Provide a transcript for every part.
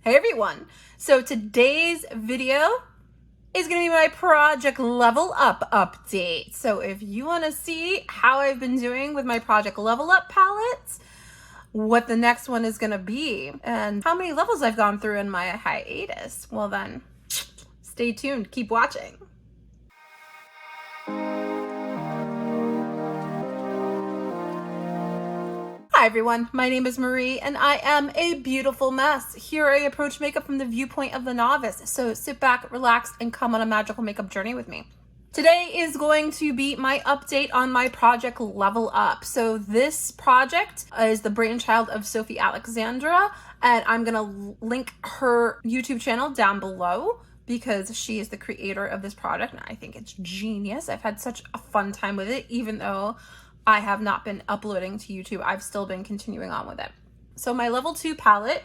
Hey everyone! So today's video is going to be my Project Level Up update. So if you want to see how I've been doing with my Project Level Up palettes, what the next one is going to be, and how many levels I've gone through in my hiatus, well then, stay tuned, keep watching. Hi everyone, my name is Marie and I am a beautiful mess. Here I approach makeup from the viewpoint of the novice, so sit back, relax, and come on a magical makeup journey with me. Today is going to be my update on my Project Level Up. So this project is the brainchild of Sophie Alexandra, and I'm gonna link her YouTube channel down below because she is the creator of this product and I think it's genius. I've had such a fun time with it, even though I have not been uploading to YouTube. I've still been continuing on with it. So my level 2 palette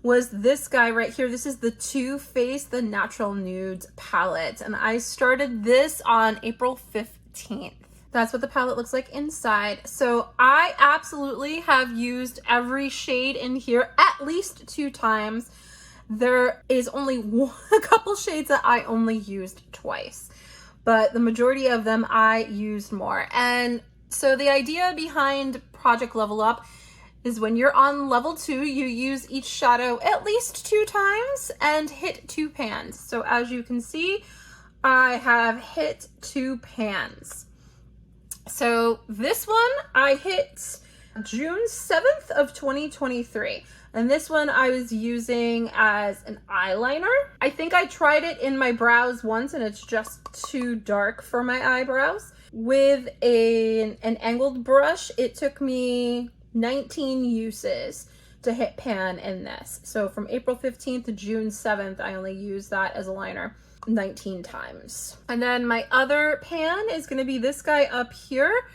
was this guy right here. This is the Too Faced The Natural Nudes palette. And I started this on April 15th. That's what the palette looks like inside. So I absolutely have used every shade in here at least 2 times. There is only a couple shades that I only used twice, but the majority of them I used more. And so the idea behind Project Level Up is when you're on level 2, you use each shadow at least 2 times and hit 2 pans. So as you can see, I have hit 2 pans. So this one I hit June 7th of 2023. And this one I was using as an eyeliner. I think I tried it in my brows once and it's just too dark for my eyebrows. With an angled brush, it took me 19 uses to hit pan in this. So from April 15th to June 7th, I only used that as a liner 19 times. And then my other pan is going to be this guy up here.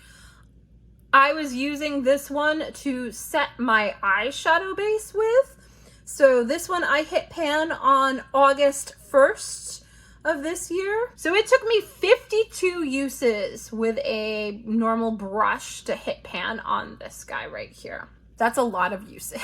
I was using this one to set my eyeshadow base with. So this one I hit pan on August 1st of this year. So it took me 52 uses with a normal brush to hit pan on this guy right here. That's a lot of uses.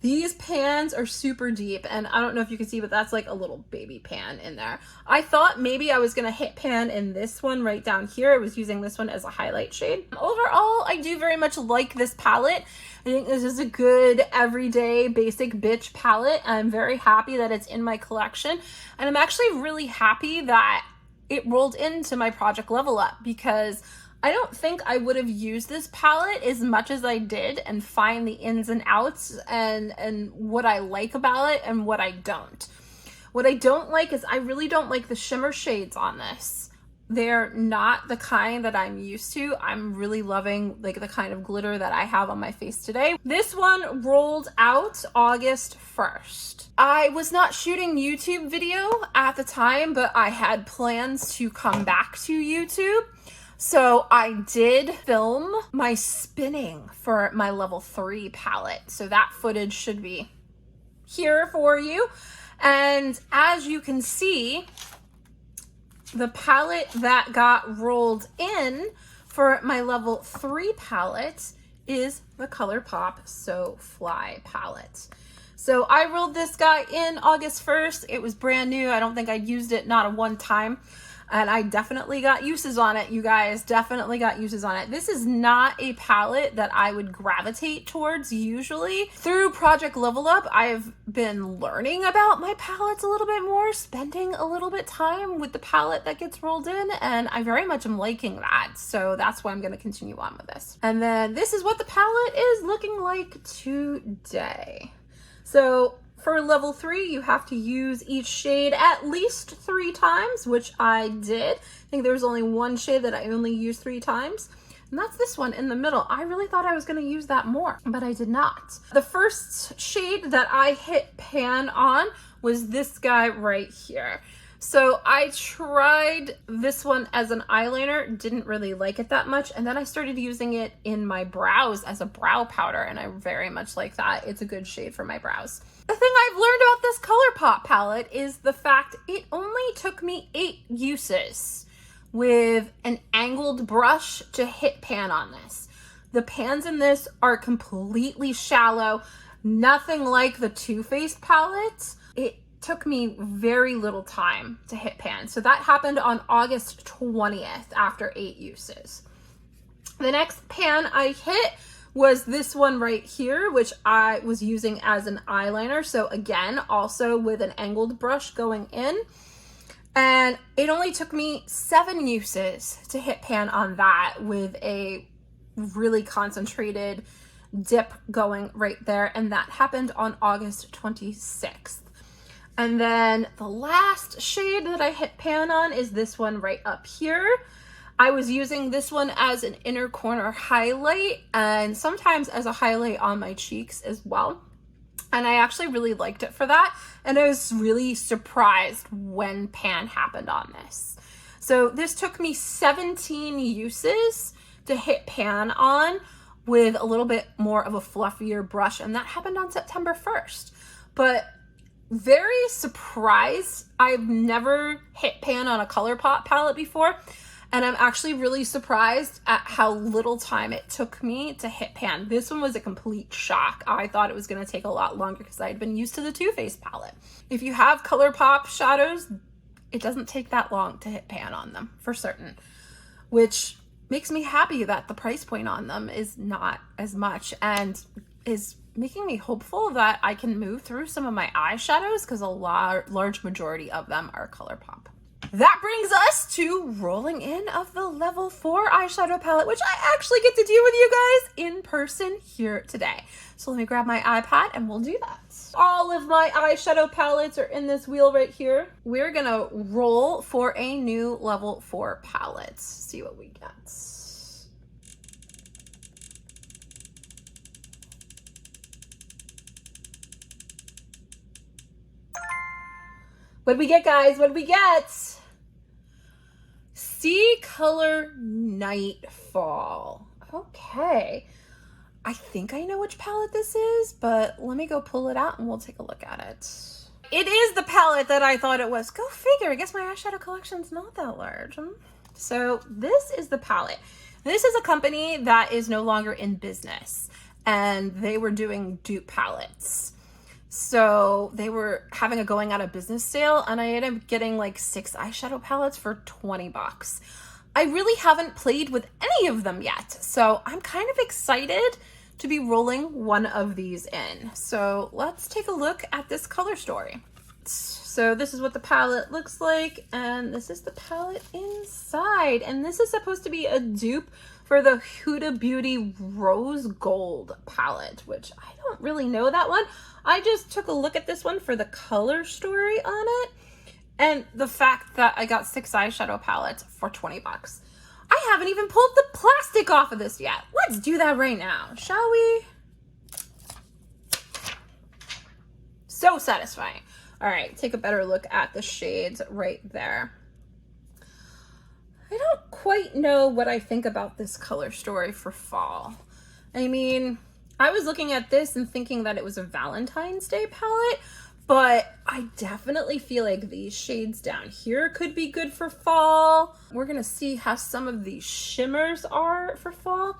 These pans are super deep, and I don't know if you can see, but that's like a little baby pan in there. I thought maybe I was gonna hit pan in this one right down here. I was using this one as a highlight shade. Overall, I do very much like this palette. I think this is a good everyday basic bitch palette. I'm very happy that it's in my collection, and I'm actually really happy that it rolled into my Project Level Up because I don't think I would have used this palette as much as I did and find the ins and outs and what I like about it and what I don't. What I don't like is I really don't like the shimmer shades on this. They're not the kind that I'm used to. I'm really loving like the kind of glitter that I have on my face today. This one rolled out August 1st. I was not shooting YouTube video at the time, but I had plans to come back to YouTube. So I did film my spinning for my level 3 palette. So that footage should be here for you. And as you can see, the palette that got rolled in for my level 3 palette is the ColourPop So Fly palette. So I rolled this guy in August 1st. It was brand new. I don't think I'd used it not a one time. And I definitely got uses on it, you guys. Definitely got uses on it. This is not a palette that I would gravitate towards usually. Through Project Level Up, I've been learning about my palettes a little bit more, spending a little bit time with the palette that gets rolled in, and I very much am liking that. So that's why I'm going to continue on with this. And then this is what the palette is looking like today. So for level 3, you have to use each shade at least 3 times, which I did. I think there was only one shade that I only used 3 times, and that's this one in the middle. I really thought I was going to use that more, but I did not. The first shade that I hit pan on was this guy right here. So I tried this one as an eyeliner, didn't really like it that much, and then I started using it in my brows as a brow powder, and I very much like that. It's a good shade for my brows. The thing I've learned about this ColourPop palette is the fact it only took me 8 uses with an angled brush to hit pan on this. The pans in this are completely shallow. Nothing like the Too Faced palette. It took me very little time to hit pan. So that happened on August 20th after 8 uses. The next pan I hit was this one right here, which I was using as an eyeliner. So again, also with an angled brush going in. And it only took me 7 uses to hit pan on that with a really concentrated dip going right there. And that happened on August 26th. And then the last shade that I hit pan on is this one right up here. I was using this one as an inner corner highlight and sometimes as a highlight on my cheeks as well. And I actually really liked it for that. And I was really surprised when pan happened on this. So this took me 17 uses to hit pan on with a little bit more of a fluffier brush. And that happened on September 1st. But very surprised. I've never hit pan on a ColourPop palette before. And I'm actually really surprised at how little time it took me to hit pan. This one was a complete shock. I thought it was going to take a lot longer because I had been used to the Too Faced palette. If you have ColourPop shadows, it doesn't take that long to hit pan on them, for certain. Which makes me happy that the price point on them is not as much and is making me hopeful that I can move through some of my eyeshadows because a large majority of them are ColourPop. That brings us to rolling in of the level 4 eyeshadow palette, which I actually get to do with you guys in person here today. So let me grab my iPad and we'll do that. All of my eyeshadow palettes are in this wheel right here. We're gonna roll for a new level 4 palette. See what we get. What'd we get, guys? What'd we get? Sea Color Nightfall. Okay. I think I know which palette this is, but let me go pull it out and we'll take a look at it. It is the palette that I thought it was. Go figure. I guess my eyeshadow collection's not that large. So this is the palette. This is a company that is no longer in business, and they were doing dupe palettes. So they were having a going out of business sale, and I ended up getting like 6 eyeshadow palettes for 20 bucks. I really haven't played with any of them yet, so I'm kind of excited to be rolling one of these in. So let's take a look at this color story. So this is what the palette looks like, and this is the palette inside. And this is supposed to be a dupe for the Huda Beauty Rose Gold palette, which I don't really know that one. I just took a look at this one for the color story on it and the fact that I got 6 eyeshadow palettes for 20 bucks. I haven't even pulled the plastic off of this yet. Let's do that right now, shall we? So satisfying. All right, take a better look at the shades right there. I don't quite know what I think about this color story for fall. I mean, I was looking at this and thinking that it was a Valentine's Day palette, but I definitely feel like these shades down here could be good for fall. We're gonna see how some of these shimmers are for fall.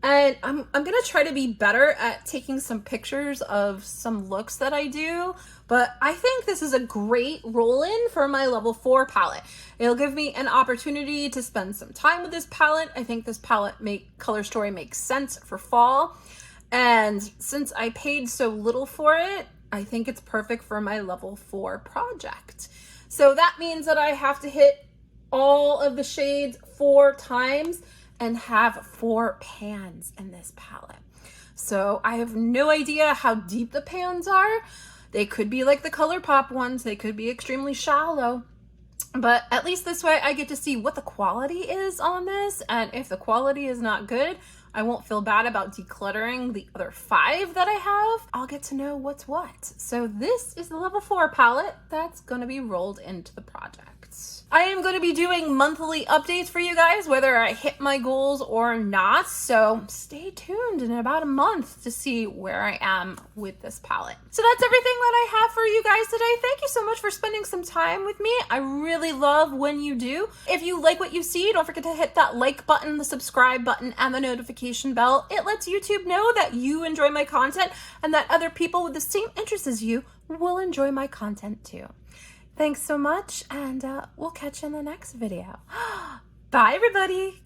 And I'm gonna try to be better at taking some pictures of some looks that I do, but I think this is a great roll-in for my level 4 palette. It'll give me an opportunity to spend some time with this palette. I think this palette color story makes sense for fall. And since I paid so little for it, I think it's perfect for my level 4 project. So that means that I have to hit all of the shades 4 times and have 4 pans in this palette. So I have no idea how deep the pans are. They could be like the ColourPop ones. They could be extremely shallow. But at least this way I get to see what the quality is on this. And if the quality is not good, I won't feel bad about decluttering the other 5 that I have. I'll get to know what's what. So this is the level 4 palette that's gonna be rolled into the project. products. I am going to be doing monthly updates for you guys, whether I hit my goals or not. So stay tuned in about a month to see where I am with this palette. So that's everything that I have for you guys today. Thank you so much for spending some time with me. I really love when you do. If you like what you see, don't forget to hit that like button, the subscribe button, and the notification bell. It lets YouTube know that you enjoy my content and that other people with the same interests as you will enjoy my content too. Thanks so much, and we'll catch you in the next video. Bye, everybody.